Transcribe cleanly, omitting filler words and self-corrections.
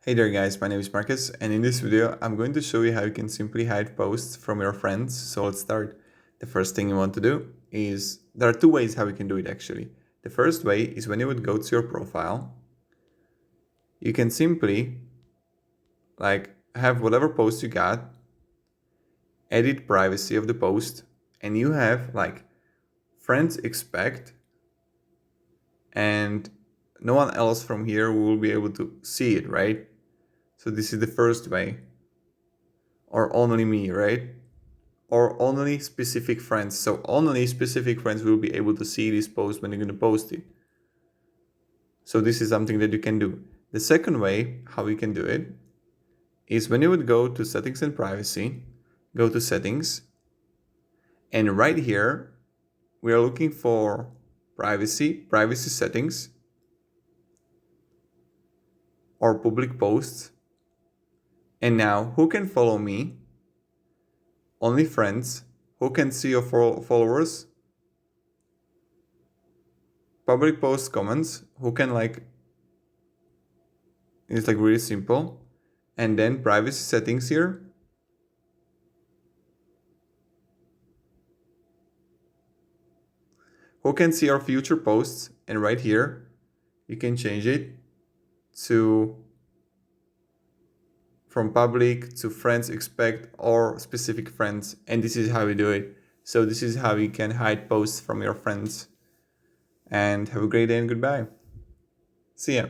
Hey there guys, my name is Marcus, and in this video I'm going to show you how you can simply hide posts from your friends. So let's start. The first thing you want to do is, there are two ways how you can do it actually. The first way is when you would go to your profile, you can simply have whatever post you got, edit privacy of the post, and you have friends expect, and no one else from here will be able to see it, right? So this is the first way. Or only me, right? Or only specific friends. So only specific friends will be able to see this post when you're going to post it. So this is something that you can do. The second way how you can do it is when you would go to settings and privacy, go to settings, and right here we are looking for privacy settings, or public posts. And now, who can follow me? Only friends. Who can see your followers? Public post comments. Who can it's really simple. And then privacy settings here. Who can see our future posts? And right here, you can change it to from public to friends expect or specific friends. And this is how we do it. So this is how you can hide posts from your friends. And have a great day and goodbye. See ya.